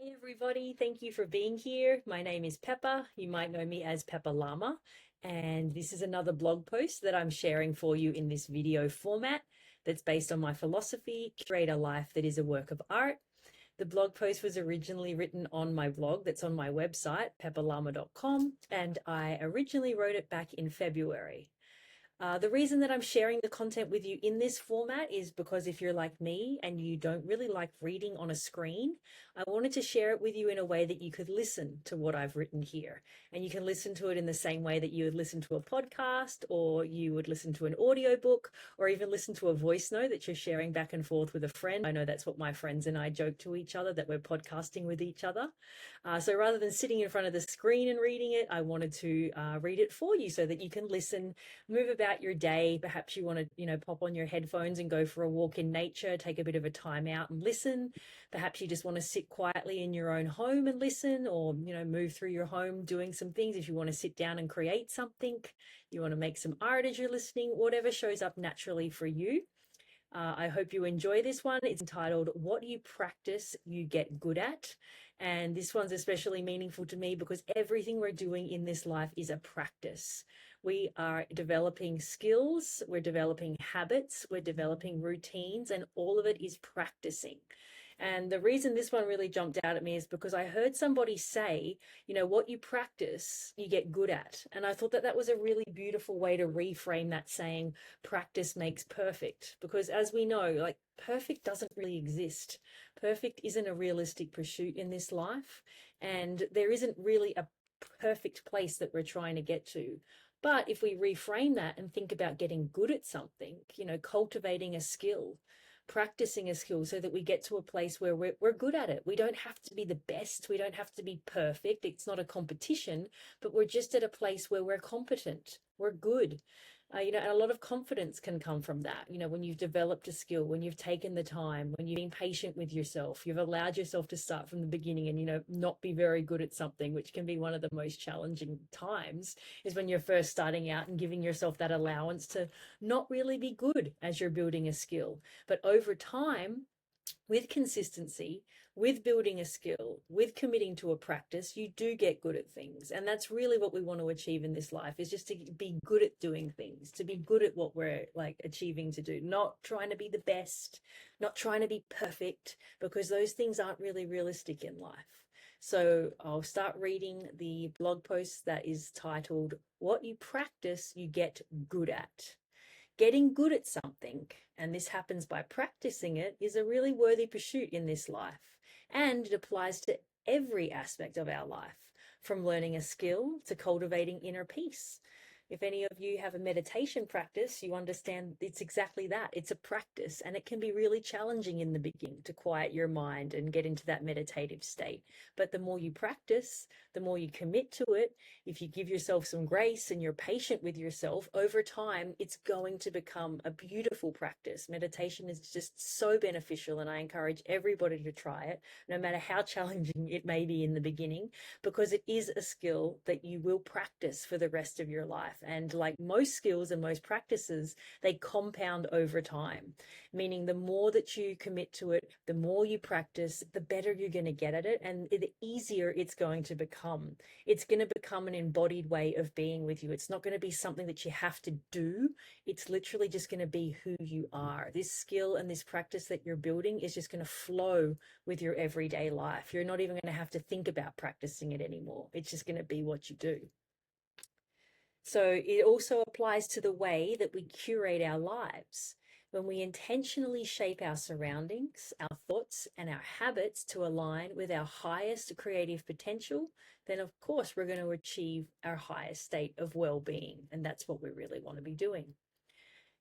Hey everybody, thank you for being here. My name is Pepper. You might know me as Pepper Llama, and this is another blog post that I'm sharing for you in this video format that's based on my philosophy, Curate a Life That Is a Work of Art. The blog post was originally written on my blog that's on my website, pepperllama.com, and I originally wrote it back in February. The reason that I'm sharing the content with you in this format is because if you're like me and you don't really like reading on a screen, I wanted to share it with you in a way that you could listen to what I've written here. And you can listen to it in the same way that you would listen to a podcast, or you would listen to an audiobook, or even listen to a voice note that you're sharing back and forth with a friend. I know that's what my friends and I joke to each other, that we're podcasting with each other. So rather than sitting in front of the screen and reading it, I wanted to read it for you so that you can listen, move about your day. Perhaps you want to, pop on your headphones and go for a walk in nature, take a bit of a time out and listen. Perhaps you just want to sit quietly in your own home and listen, or, move through your home doing some things. If you want to sit down and create something, you want to make some art as you're listening, whatever shows up naturally for you. I hope you enjoy this one. It's entitled, What You Practice, You Get Good At. And this one's especially meaningful to me because everything we're doing in this life is a practice. We are developing skills, we're developing habits, we're developing routines, and all of it is practicing. And the reason this one really jumped out at me is because I heard somebody say, what you practice, you get good at. And I thought that that was a really beautiful way to reframe that saying, practice makes perfect. Because as we know, like, perfect doesn't really exist. Perfect isn't a realistic pursuit in this life. And there isn't really a perfect place that we're trying to get to. But if we reframe that and think about getting good at something, cultivating a skill, practicing a skill so that we get to a place where we're good at it. We don't have to be the best. We don't have to be perfect. It's not a competition, but we're just at a place where we're competent. We're good. And a lot of confidence can come from that. When you've developed a skill, when you've taken the time, when you've been patient with yourself, you've allowed yourself to start from the beginning and, not be very good at something, which can be one of the most challenging times, is when you're first starting out and giving yourself that allowance to not really be good as you're building a skill. But over time, with consistency, with building a skill, with committing to a practice, you do get good at things. And that's really what we want to achieve in this life, is just to be good at doing things, to be good at what we're like achieving to do, not trying to be the best, not trying to be perfect, because those things aren't really realistic in life. So I'll start reading the blog post that is titled, What You Practice, You Get Good At. Getting good at something, and this happens by practicing it, is a really worthy pursuit in this life. And it applies to every aspect of our life, from learning a skill to cultivating inner peace. If any of you have a meditation practice, you understand it's exactly that. It's a practice, and it can be really challenging in the beginning to quiet your mind and get into that meditative state. But the more you practice, the more you commit to it, if you give yourself some grace and you're patient with yourself, over time, it's going to become a beautiful practice. Meditation is just so beneficial, and I encourage everybody to try it, no matter how challenging it may be in the beginning, because it is a skill that you will practice for the rest of your life. And like most skills and most practices, they compound over time, meaning the more that you commit to it, the more you practice, the better you're going to get at it, and the easier it's going to become. It's going to become an embodied way of being with you. It's not going to be something that you have to do. It's literally just going to be who you are. This skill and this practice that you're building is just going to flow with your everyday life. You're not even going to have to think about practicing it anymore. It's just going to be what you do. So it also applies to the way that we curate our lives. When we intentionally shape our surroundings, our thoughts, and our habits to align with our highest creative potential, then of course we're going to achieve our highest state of well-being. And that's what we really want to be doing.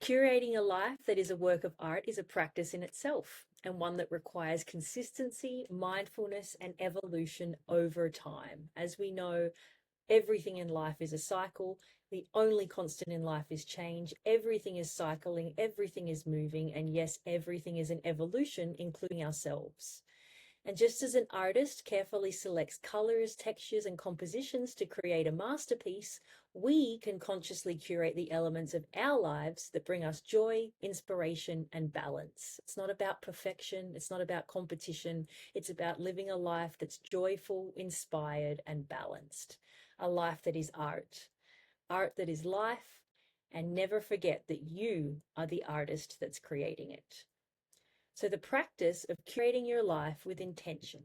Curating a life that is a work of art is a practice in itself, and one that requires consistency, mindfulness, and evolution over time. As we know, everything in life is a cycle. The only constant in life is change. Everything is cycling, everything is moving, and yes, everything is an evolution, including ourselves. And just as an artist carefully selects colors, textures, and compositions to create a masterpiece, we can consciously curate the elements of our lives that bring us joy, inspiration, and balance. It's not about perfection. It's not about competition. It's about living a life that's joyful, inspired, and balanced. A life that is art, art that is life, and never forget that you are the artist that's creating it. So the practice of curating your life with intention.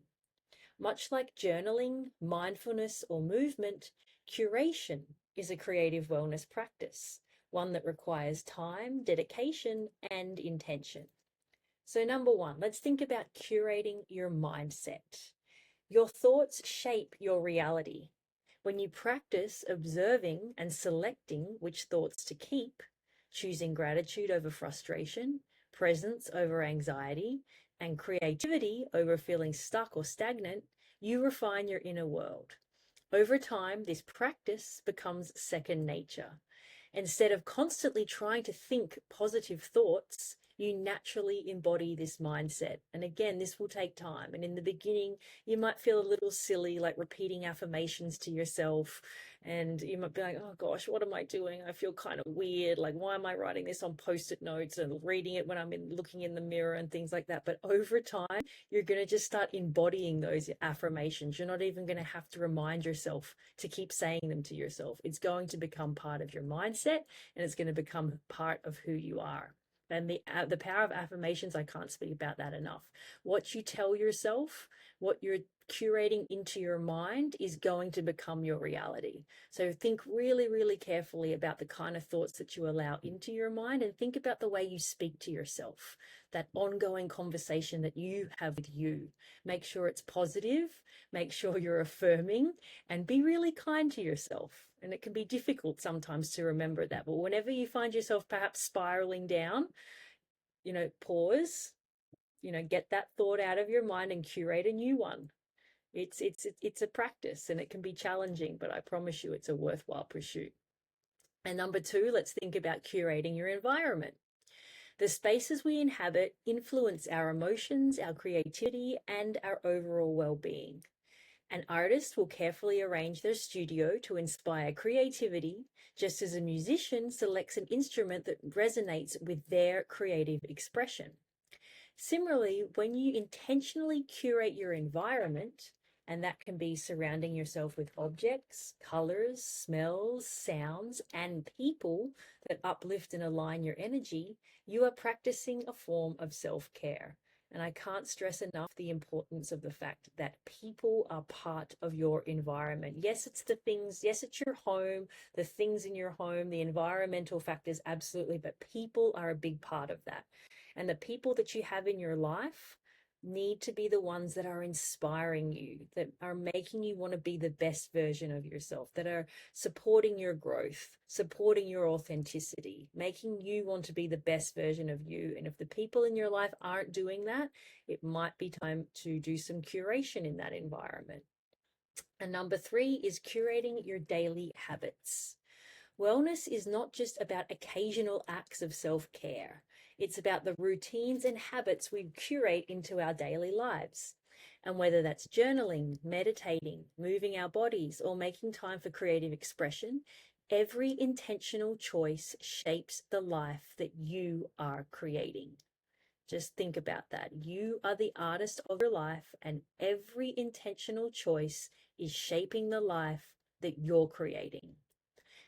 Much like journaling, mindfulness, or movement, curation is a creative wellness practice, one that requires time, dedication, and intention. So number one, let's think about curating your mindset. Your thoughts shape your reality. When you practice observing and selecting which thoughts to keep, choosing gratitude over frustration, presence over anxiety, and creativity over feeling stuck or stagnant, you refine your inner world. Over time, this practice becomes second nature. Instead of constantly trying to think positive thoughts, you naturally embody this mindset. And again, this will take time. And in the beginning, you might feel a little silly, like repeating affirmations to yourself. And you might be like, oh gosh, what am I doing? I feel kind of weird. Like, why am I writing this on post-it notes and reading it when I'm looking in the mirror and things like that? But over time, you're going to just start embodying those affirmations. You're not even going to have to remind yourself to keep saying them to yourself. It's going to become part of your mindset, and it's going to become part of who you are. And the power of affirmations, I can't speak about that enough. What you tell yourself, what you're curating into your mind is going to become your reality. So think really, really carefully about the kind of thoughts that you allow into your mind, and think about the way you speak to yourself, that ongoing conversation that you have with you. Make sure it's positive, make sure you're affirming, and be really kind to yourself. And it can be difficult sometimes to remember that. But whenever you find yourself perhaps spiraling down, pause, get that thought out of your mind and curate a new one. It's a practice, and it can be challenging, but I promise you it's a worthwhile pursuit. And number two, let's think about curating your environment. The spaces we inhabit influence our emotions, our creativity, and our overall well-being. An artist will carefully arrange their studio to inspire creativity, just as a musician selects an instrument that resonates with their creative expression. Similarly, when you intentionally curate your environment, and that can be surrounding yourself with objects, colors, smells, sounds, and people that uplift and align your energy, you are practicing a form of self-care. And I can't stress enough the importance of the fact that people are part of your environment. Yes, it's the things, yes, it's your home, the things in your home, the environmental factors, absolutely, but people are a big part of that. And the people that you have in your life need to be the ones that are inspiring you, that are making you want to be the best version of yourself, that are supporting your growth, supporting your authenticity, making you want to be the best version of you. And if the people in your life aren't doing that, it might be time to do some curation in that environment. And number three is curating your daily habits. Wellness is not just about occasional acts of self-care. It's about the routines and habits we curate into our daily lives. And whether that's journaling, meditating, moving our bodies, or making time for creative expression, every intentional choice shapes the life that you are creating. Just think about that. You are the artist of your life, and every intentional choice is shaping the life that you're creating.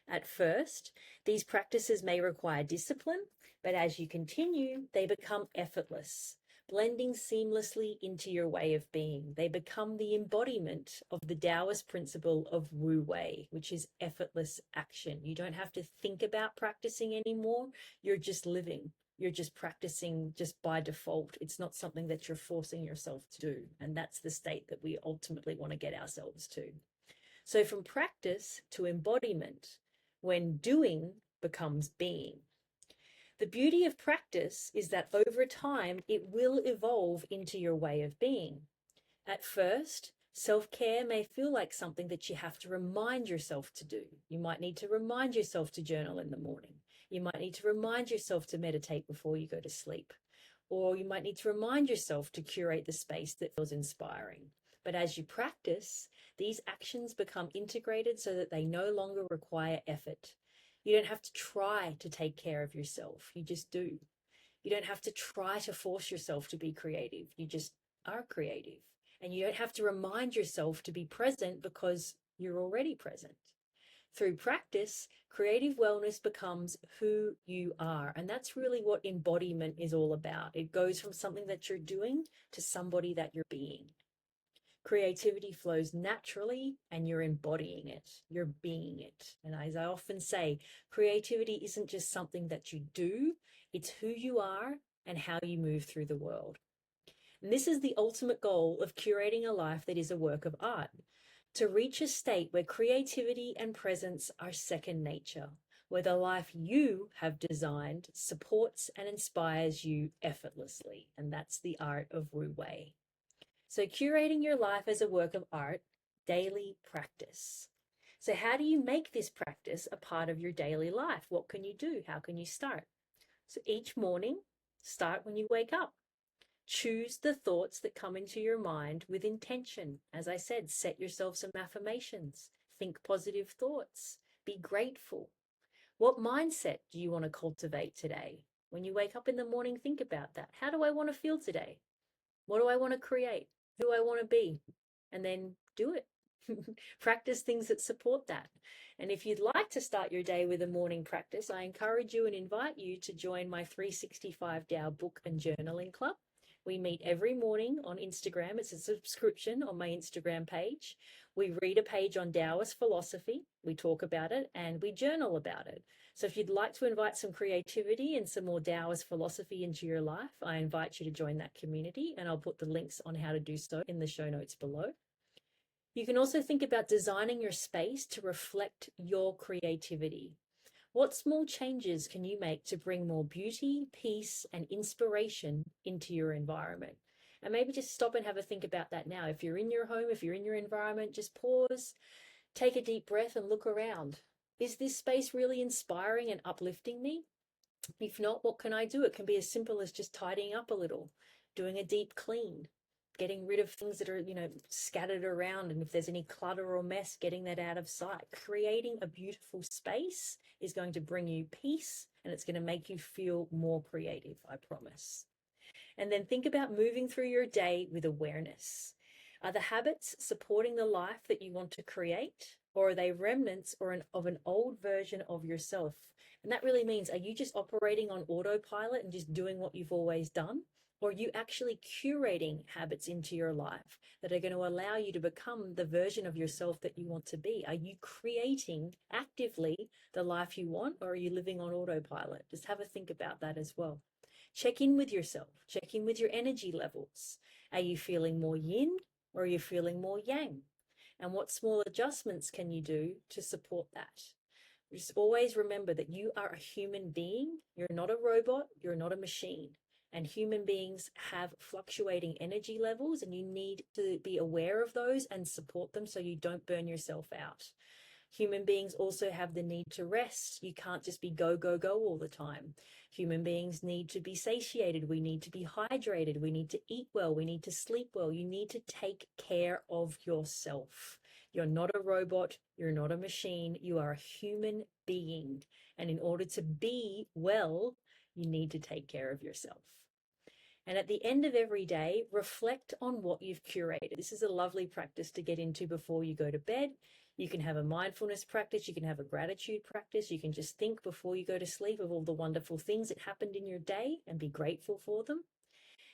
At first, these practices may require discipline, but as you continue, they become effortless, blending seamlessly into your way of being. They become the embodiment of the Taoist principle of Wu Wei, which is effortless action. You don't have to think about practicing anymore. You're just living. You're just practicing just by default. It's not something that you're forcing yourself to do. And that's the state that we ultimately want to get ourselves to. So from practice to embodiment, when doing becomes being. The beauty of practice is that over time, it will evolve into your way of being. At first, self-care may feel like something that you have to remind yourself to do. You might need to remind yourself to journal in the morning. You might need to remind yourself to meditate before you go to sleep. or you might need to remind yourself to curate the space that feels inspiring. But as you practice, these actions become integrated so that they no longer require effort. You don't have to try to take care of yourself, you just do. You don't have to try to force yourself to be creative, you just are creative. And you don't have to remind yourself to be present because you're already present. Through practice, creative wellness becomes who you are. And that's really what embodiment is all about. It goes from something that you're doing to somebody that you're being. Creativity flows naturally and you're embodying it, you're being it. And as I often say, creativity isn't just something that you do, it's who you are and how you move through the world. And this is the ultimate goal of curating a life that is a work of art. To reach a state where creativity and presence are second nature, where the life you have designed supports and inspires you effortlessly. And that's the art of Wu Wei. So curating your life as a work of art, daily practice. So how do you make this practice a part of your daily life? What can you do? How can you start? So each morning, start when you wake up. Choose the thoughts that come into your mind with intention. As I said, set yourself some affirmations. Think positive thoughts. Be grateful. What mindset do you want to cultivate today? When you wake up in the morning, think about that. How do I want to feel today? What do I want to create? Who do I want to be? And then do it. Practice things that support that. And if you'd like to start your day with a morning practice, I encourage you and invite you to join my 365 Tao book and journaling club. We meet every morning on Instagram. It's a subscription on my Instagram page. We read a page on Taoist philosophy, we talk about it, and we journal about it. So if you'd like to invite some creativity and some more Taoist philosophy into your life, I invite you to join that community, and I'll put the links on how to do so in the show notes below. You can also think about designing your space to reflect your creativity. What small changes can you make to bring more beauty, peace, and inspiration into your environment? And maybe just stop and have a think about that now. If you're in your home, if you're in your environment, just pause, take a deep breath and look around. Is this space really inspiring and uplifting me? If not, what can I do? It can be as simple as just tidying up a little, doing a deep clean, getting rid of things that are, scattered around. And if there's any clutter or mess, getting that out of sight. Creating a beautiful space is going to bring you peace and it's going to make you feel more creative, I promise. And then think about moving through your day with awareness. Are the habits supporting the life that you want to create, or are they remnants of an old version of yourself? And that really means, are you just operating on autopilot and just doing what you've always done? Or are you actually curating habits into your life that are going to allow you to become the version of yourself that you want to be? Are you creating actively the life you want, or are you living on autopilot? Just have a think about that as well. Check in with yourself. Check in with your energy levels. Are you feeling more yin, or are you feeling more yang? And what small adjustments can you do to support that? Just always remember that you are a human being. You're not a robot. You're not a machine. And human beings have fluctuating energy levels, and you need to be aware of those and support them so you don't burn yourself out. Human beings also have the need to rest. You can't just be go, go, go all the time. Human beings need to be satiated. We need to be hydrated. We need to eat well. We need to sleep well. You need to take care of yourself. You're not a robot. You're not a machine. You are a human being. And in order to be well, you need to take care of yourself. And at the end of every day, reflect on what you've curated. This is a lovely practice to get into before you go to bed. You can have a mindfulness practice. You can have a gratitude practice. You can just think before you go to sleep of all the wonderful things that happened in your day and be grateful for them.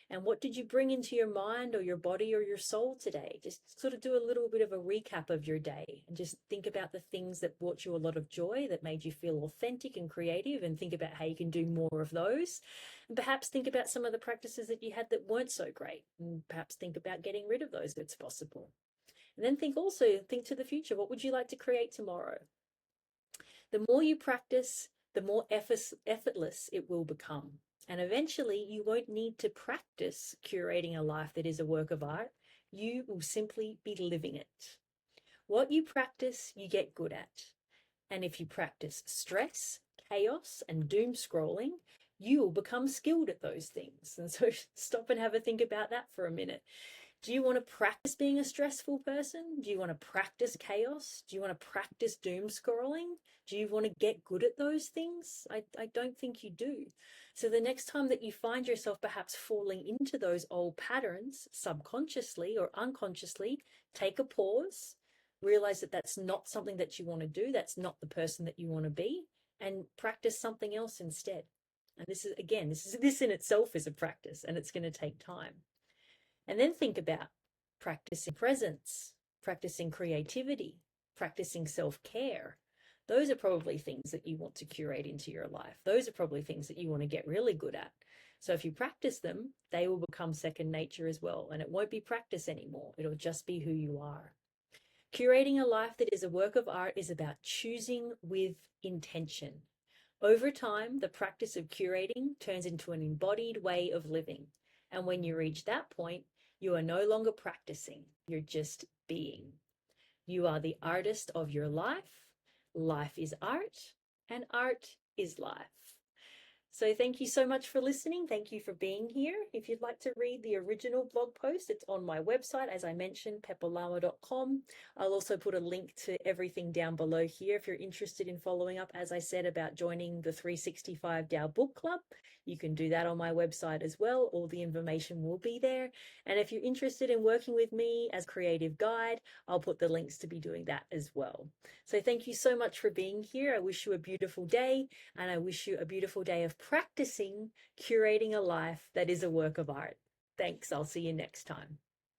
And what did you bring into your mind or your body or your soul today? Just sort of do a little bit of a recap of your day and just think about the things that brought you a lot of joy, that made you feel authentic and creative, and think about how you can do more of those. And perhaps think about some of the practices that you had that weren't so great, and perhaps think about getting rid of those if it's possible. And then think to the future. What would you like to create tomorrow? The more you practice, the more effortless it will become. And eventually you won't need to practice curating a life that is a work of art. You will simply be living it. What you practice, you get good at. And if you practice stress, chaos, and doom scrolling, you will become skilled at those things. And so stop and have a think about that for a minute. Do you want to practice being a stressful person? Do you want to practice chaos? Do you want to practice doom scrolling? Do you want to get good at those things? I don't think you do. So the next time that you find yourself perhaps falling into those old patterns subconsciously or unconsciously, take a pause, realize that that's not something that you want to do. That's not the person that you want to be, and practice something else instead. And this is, again, this in itself is a practice, and it's going to take time. And then think about practicing presence, practicing creativity, practicing self-care. Those are probably things that you want to curate into your life. Those are probably things that you want to get really good at. So if you practice them, they will become second nature as well. And it won't be practice anymore. It'll just be who you are. Curating a life that is a work of art is about choosing with intention. Over time, the practice of curating turns into an embodied way of living. And when you reach that point, you are no longer practicing, you're just being. You are the artist of your life. Life is art, and art is life. So thank you so much for listening. Thank you for being here. If you'd like to read the original blog post, it's on my website, as I mentioned, peppalama.com. I'll also put a link to everything down below here if you're interested in following up, as I said, about joining the 365 DAO Book Club. You can do that on my website as well. All the information will be there. And if you're interested in working with me as creative guide, I'll put the links to be doing that as well. So thank you so much for being here. I wish you a beautiful day, and I wish you a beautiful day of practicing curating a life that is a work of art. Thanks. I'll see you next time.